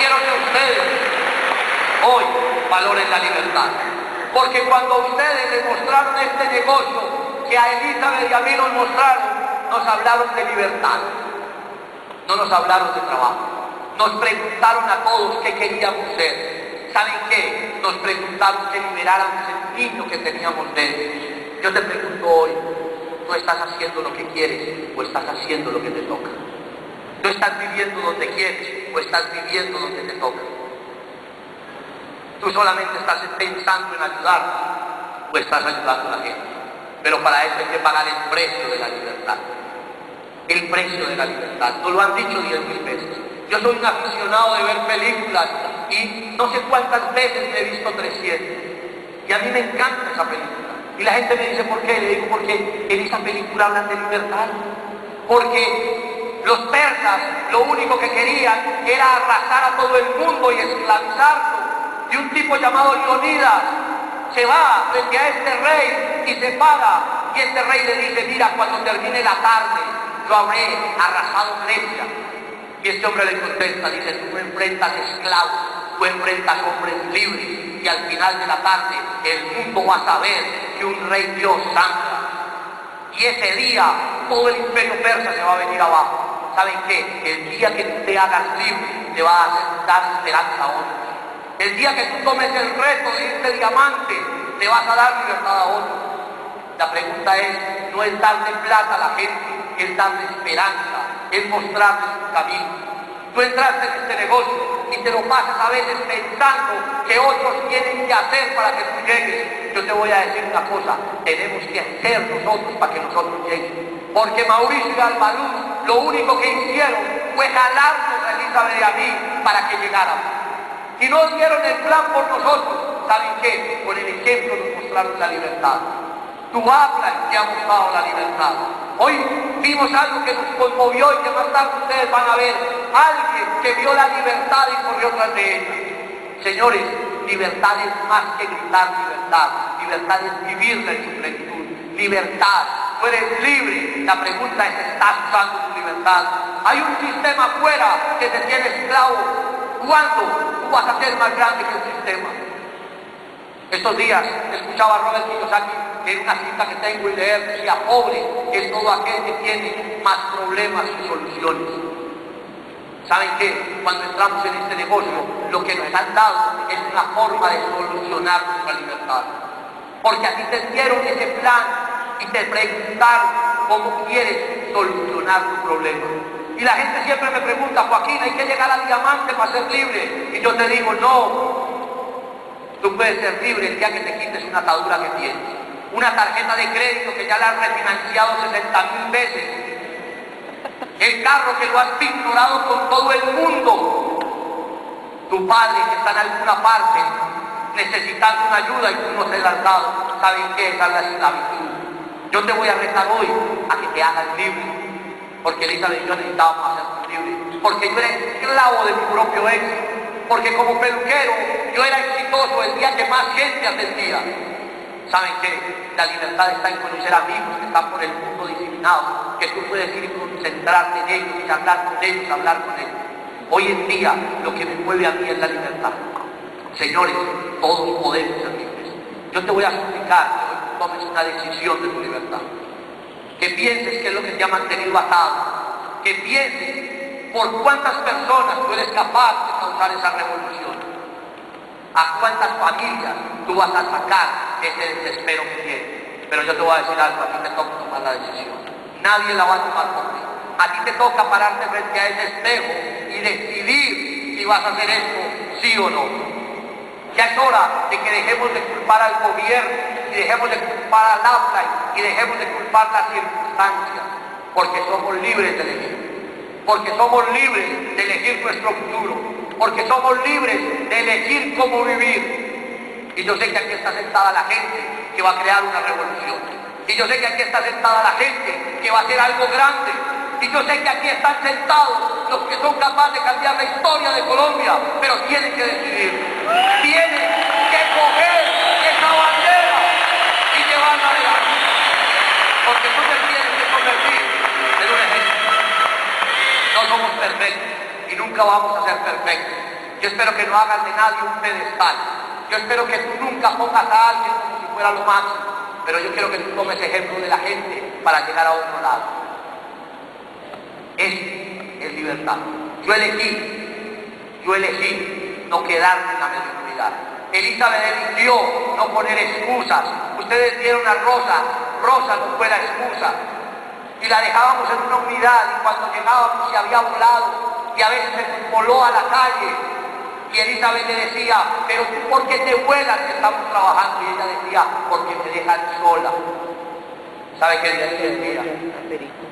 quiero que ustedes hoy valoren la libertad. Porque cuando ustedes les mostraron este negocio que a Elizabeth y a mí nos mostraron, nos hablaron de libertad, no nos hablaron de trabajo. Nos preguntaron a todos qué queríamos ser. ¿Saben qué? Nos preguntaron que liberáramos el niño que teníamos dentro. Yo te pregunto hoy, ¿tú estás haciendo lo que quieres o estás haciendo lo que te toca? ¿Tú estás viviendo donde quieres o estás viviendo donde te toca? ¿Tú solamente estás pensando en ayudar o estás ayudando a la gente? Pero para eso hay que pagar el precio de la libertad. El precio de la libertad. Nos lo han dicho 10.000 veces. Yo soy un aficionado de ver películas y no sé cuántas veces me he visto 300. Y a mí me encanta esa película. Y la gente me dice, ¿por qué? Le digo, porque en esa película hablan de libertad. Porque los persas lo único que querían era arrasar a todo el mundo y esclavizarlo. Y un tipo llamado Leonidas se va frente a este rey y se para. Y este rey le dice, mira, cuando termine la tarde, yo habré arrasado Grecia. Y este hombre le contesta, dice, tú no enfrentas esclavos, tú enfrentas hombres libres. Y al final de la tarde, el mundo va a saber que un rey Dios sangra. Y ese día, todo el imperio persa se va a venir abajo. ¿Saben qué? El día que tú te hagas libre, te va a hacer dar esperanza a otros. El día que tú tomes el reto de irte diamante, te vas a dar libertad a otros. La pregunta es, no es darle plata a la gente, es darle esperanza, es mostrarles un camino. Tú entraste en este negocio y te lo pasas a veces pensando que otros tienen que hacer para que tú llegues. Yo te voy a decir una cosa, tenemos que hacer nosotros para que nosotros lleguemos. Porque Mauricio y Albaluz lo único que hicieron fue jalarnos a Elizabeth y a mí para que llegáramos. Y no dieron el plan por nosotros. ¿Saben qué? Con el ejemplo nos mostraron la libertad. Tu habla que ha mostrado la libertad. Hoy vimos algo que nos conmovió y que más tarde ustedes van a ver. Alguien que vio la libertad y corrió tras de ella. Señores, libertad es más que gritar libertad. Libertad es vivirla en su plenitud. Libertad. Tú eres libre. La pregunta es, ¿estás usando tu libertad? Hay un sistema afuera que te tiene esclavo. ¿Cuándo tú vas a ser más grande que el sistema? Estos días escuchaba a Robert Kiyosaki en una cita que tengo y leer, decía, pobre es todo aquel que tiene más problemas que soluciones. ¿Saben qué? Cuando entramos en este negocio, lo que nos han dado es una forma de solucionar nuestra libertad. Porque a ti te dieron ese plan y te preguntaron cómo quieres solucionar tu problema. Y la gente siempre me pregunta, Joaquín, hay que llegar al diamante para ser libre. Y yo te digo, no. Tú puedes ser libre el día que te quites una atadura que tienes. Una tarjeta de crédito que ya la has refinanciado 60.000 veces. El carro que lo has ignorado con todo el mundo. Tu padre que está en alguna parte necesitando una ayuda y tú no se la has dado. ¿Saben qué? Esa es la esclavitud. Yo te voy a retar hoy a que te hagas libre. Porque Elizabeth y yo necesitábamos hacernos libres. Porque yo era esclavo de mi propio éxito. Porque como peluquero yo era exitoso el día que más gente atendía. ¿Saben qué? La libertad está en conocer amigos que están por el mundo disciplinados, que tú puedes ir y concentrarte en ellos, y hablar con ellos, hablar con ellos. Hoy en día lo que me mueve a mí es la libertad. Señores, todos podemos ser libres. Yo te voy a suplicar que hoy tomes una decisión de tu libertad. Que pienses qué es lo que te ha mantenido atado. Que pienses por cuántas personas tú eres capaz de causar esa revolución. A cuántas familias tú vas a sacar ese desespero que tienes. Pero yo te voy a decir algo, a ti te toca tomar la decisión. Nadie la va a tomar por ti. A ti te toca pararte frente a ese espejo y decidir si vas a hacer esto, sí o no. Ya es hora de que dejemos de culpar al gobierno y dejemos de culpar al upline y dejemos de culpar las circunstancias, porque somos libres de elegir, porque somos libres de elegir nuestro futuro, porque somos libres de elegir cómo vivir. Y yo sé que aquí está sentada la gente que va a crear una revolución, y yo sé que aquí está sentada la gente que va a hacer algo grande, y yo sé que aquí están sentados los que son capaces de cambiar la historia de Colombia, pero tienen que decidir. Tienen que coger esa bandera y llevarla adelante. Porque tú te tienes que convertir en un ejemplo. No somos perfectos y nunca vamos a ser perfectos. Yo espero que no hagas de nadie un pedestal. Yo espero que tú nunca pongas a alguien como si fuera lo máximo. Pero yo quiero que tú tomes ejemplo de la gente para llegar a otro lado. Es libertad. Yo elegí no quedarme en la mediocridad. Elizabeth eligió no poner excusas. Ustedes vieron a Rosa no fue la excusa. Y la dejábamos en una unidad y cuando llegábamos se había volado y a veces se voló a la calle. Y Elizabeth le decía, pero tú ¿por qué te vuelas que estamos trabajando? Y ella decía, porque me dejan sola. ¿Sabe qué decía?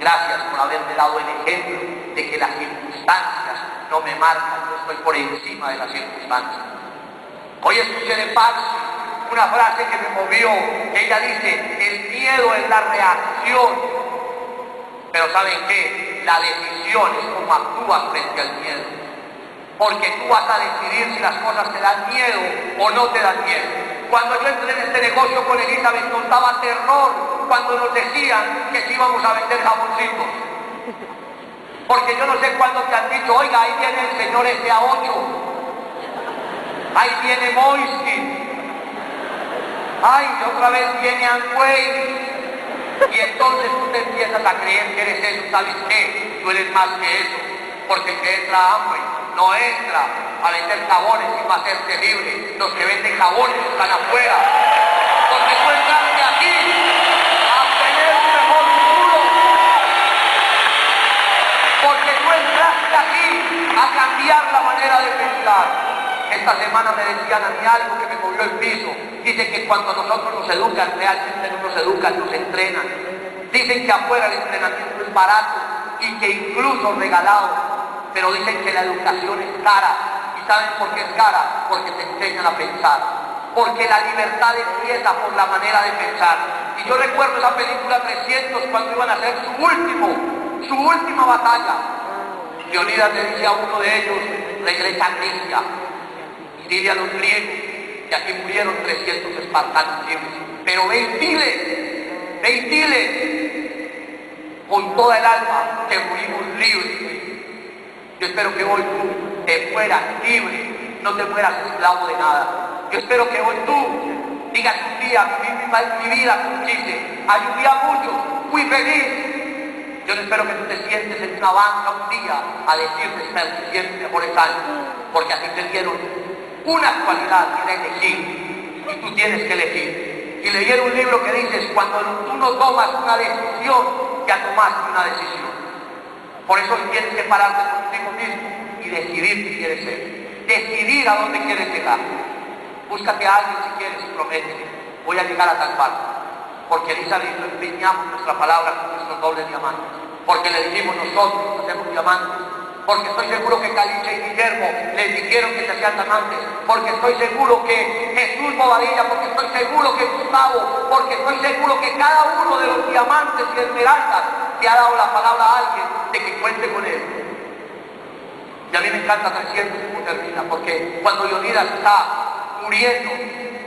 Gracias por haberme dado el ejemplo de que las circunstancias no me marcan, yo estoy por encima de las circunstancias. Hoy escuché de Patsy una frase que me movió. Ella dice, el miedo es la reacción. Pero ¿saben qué? La decisión es cómo actúas frente al miedo. Porque tú vas a decidir si las cosas te dan miedo o no te dan miedo. Cuando yo entré en este negocio con Elizabeth nos daba terror cuando nos decían que sí íbamos a vender jaboncitos. Porque yo no sé cuándo te han dicho, oiga, ahí viene el señor SA8, ahí viene Moiskin, ay, otra vez viene Amway. Y entonces tú te empiezas a creer que eres eso. ¿Sabes qué? Tú eres más que eso. Porque el que entra a Amway no entra a vender jabones y va a ser terrible. Los que venden jabones están afuera. Porque tú entraste aquí a obtener un mejor futuro. Porque tú entraste aquí a cambiar la manera de pensar. Esta semana me decían a mí algo que me movió el piso. Dicen que cuando nosotros nos educan, realmente no nos educan, nos entrenan. Dicen que afuera el entrenamiento es barato y que incluso regalado. Pero dicen que la educación es cara. ¿Y saben por qué es cara? Porque te enseñan a pensar. Porque la libertad empieza por la manera de pensar. Y yo recuerdo esa película 300 cuando iban a hacer su última batalla. Leonidas le dice a uno de ellos, regresa a Grecia y dile a los griegos que aquí murieron 300 espartanos libres. Pero ve y dile con toda el alma que morimos libres. Yo espero que hoy tú te mueras libre, no te mueras esclavo de nada. Yo espero que hoy tú digas un día, mi vida como quise, ayudé a muchos, fui feliz. Yo no espero que tú te sientes en una banca un día a decirte que sientes mejores años, porque así te dieron una cualidad que era elegir, y tú tienes que elegir. Y leí un libro que dice, cuando tú no tomas una decisión, ya tomaste una decisión. Por eso tienes que pararte contigo mismo y decidir qué quieres ser. Decidir a dónde quieres llegar. Búscate a alguien si quieres y promete, voy a llegar a tal parte. Porque Elizabeth y yo empeñamos nuestra palabra con nuestros dobles diamantes. Porque le dijimos nosotros nos hacemos diamantes. Porque estoy seguro que Caliche y Guillermo les dijeron que se hacían diamantes. Porque estoy seguro que Jesús Bobadilla, porque estoy seguro que Gustavo, porque estoy seguro que cada uno de los diamantes y esmeraldas te ha dado la palabra a alguien de que cuente con él. Y a mí me encanta 300 cómo termina, porque cuando Leonidas está muriendo,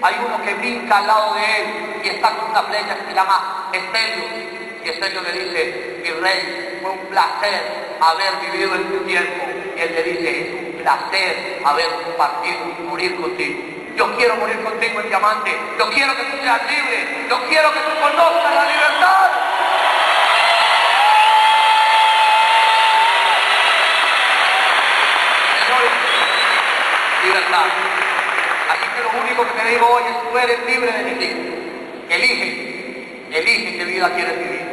hay uno que brinca al lado de él y está con una flecha que se llama Estelios. Y Estelios le dice, mi rey, fue un placer haber vivido en tu tiempo. Y él le dice, es un placer haber compartido y morir contigo. Yo quiero morir contigo en diamante. Yo quiero que tú seas libre. Yo quiero que tú conozcas la libertad. Señores, libertad. Así que lo único que te digo hoy es, tú eres libre de elegir. Elige qué vida quieres vivir.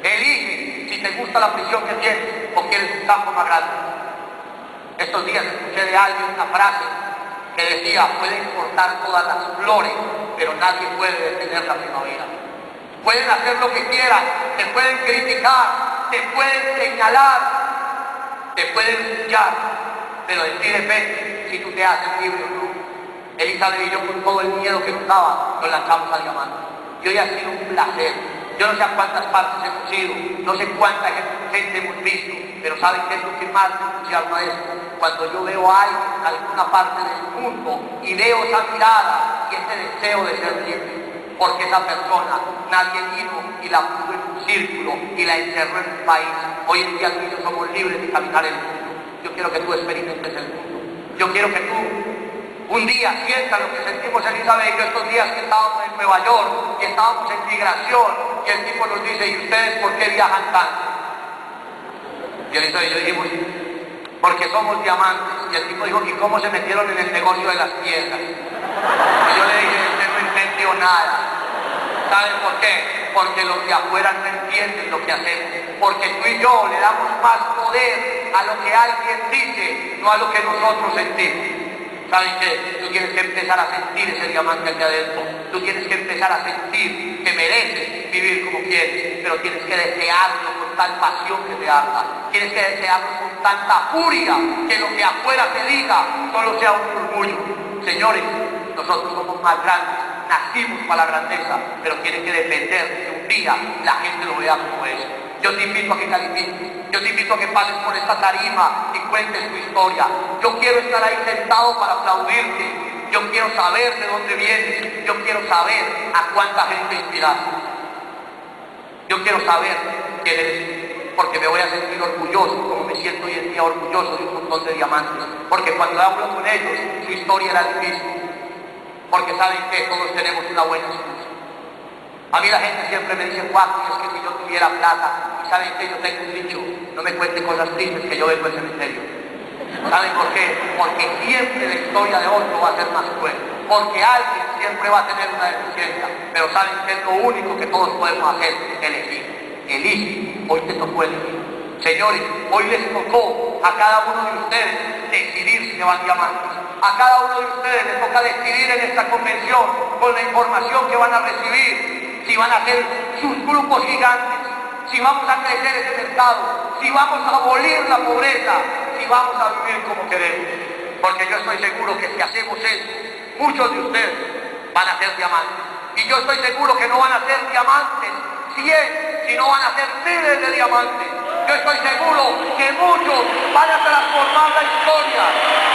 Elige si te gusta la prisión que tienes o quieres un campo más grande. Estos días escuché de alguien una frase que decía, pueden cortar todas las flores, pero nadie puede detener la primavera. Pueden hacer lo que quieran, te pueden criticar, te pueden señalar, te pueden humillar, pero de ti depende si tú te haces libre o no. Elizabeth y yo, con todo el miedo que nos daba, nos lanzamos al diamante. Y hoy ha sido un placer. Yo no sé a cuántas partes hemos ido, no sé cuánta gente hemos visto, pero ¿saben qué es lo que más me entusiasma esto? Cuando yo veo a alguien en alguna parte del mundo y veo esa mirada y ese deseo de ser libre, porque esa persona, nadie vino y la puso en un círculo y la encerró en un país. Hoy en día tú y yo somos libres de caminar el mundo. Yo quiero que tú experimentes el mundo. Yo quiero que tú un día sientas lo que sentimos Elizabeth y yo estos días que estábamos en Nueva York y estábamos en migración y el tipo nos dice, ¿y ustedes por qué viajan tanto? Y Elizabeth y yo dijimos, porque somos diamantes. Y el tipo dijo, ¿y cómo se metieron en el negocio de las piedras? Y yo le dije, usted no entendió nada. ¿Saben por qué? Porque los de afuera no entienden lo que hacemos. Porque tú y yo le damos más poder a lo que alguien dice, no a lo que nosotros sentimos. ¿Saben qué? Tú tienes que empezar a sentir ese diamante aquí adentro. Tú tienes que empezar a sentir que mereces vivir como quieres, pero tienes que desearlo con tal pasión que te arda. Tienes que desearlo con tanta furia que lo que afuera te diga solo sea un murmullo. Señores, nosotros somos más grandes, nacimos para la grandeza, pero tiene que depender de que un día la gente lo vea como es. Yo te invito a que califiques, yo te invito a que pases por esta tarima y cuentes tu historia. Yo quiero estar ahí sentado para aplaudirte, yo quiero saber de dónde vienes, yo quiero saber a cuánta gente inspiraste. Yo quiero saber quién eres, porque me voy a sentir orgulloso, como me siento hoy en día orgulloso de un montón de diamantes, porque cuando hablo con ellos, su historia era difícil, porque saben que todos tenemos una buena excusa. A mí la gente siempre me dice, Juan, es que si yo tuviera plata, y saben que yo tengo un dicho, no me cuente cosas tristes que yo vengo al cementerio. ¿Saben por qué? Porque siempre la historia de otro va a ser más cruel, porque alguien siempre va a tener una deficiencia, pero saben que es lo único que todos podemos hacer, elegir. Elige, hoy te tocó elegir. Señores, hoy les tocó a cada uno de ustedes decidir si se van diamantes. A cada uno de ustedes les toca decidir en esta convención, con la información que van a recibir, si van a hacer sus grupos gigantes, si vamos a crecer ese mercado, si vamos a abolir la pobreza, si vamos a vivir como queremos. Porque yo estoy seguro que si hacemos eso, muchos de ustedes van a ser diamantes. Y yo estoy seguro que no van a ser diamantes 100, sino van a ser miles de diamantes. Yo estoy seguro que muchos van a transformar la historia.